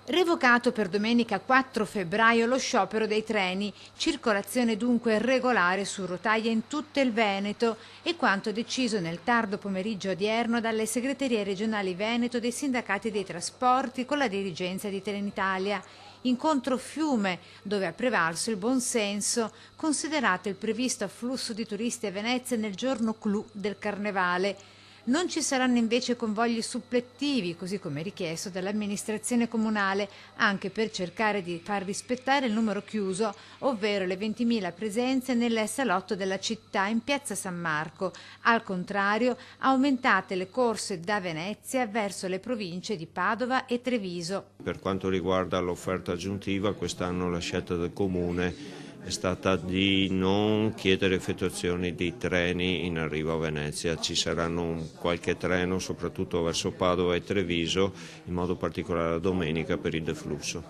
Revocato per domenica 4 febbraio lo sciopero dei treni, circolazione dunque regolare su rotaia in tutto il Veneto e quanto deciso nel tardo pomeriggio odierno dalle segreterie regionali Veneto dei sindacati dei trasporti con la dirigenza di Trenitalia. Incontro Fiume, dove ha prevalso il buonsenso, considerato il previsto afflusso di turisti a Venezia nel giorno clou del Carnevale. Non ci saranno invece convogli supplettivi, così come richiesto dall'amministrazione comunale, anche per cercare di far rispettare il numero chiuso, ovvero le 20.000 presenze nel salotto della città in piazza San Marco. Al contrario, aumentate le corse da Venezia verso le province di Padova e Treviso. Per quanto riguarda l'offerta aggiuntiva, quest'anno la scelta del Comune è stata di non chiedere effettuazioni di treni in arrivo a Venezia. Ci saranno qualche treno, soprattutto verso Padova e Treviso, in modo particolare la domenica per il deflusso.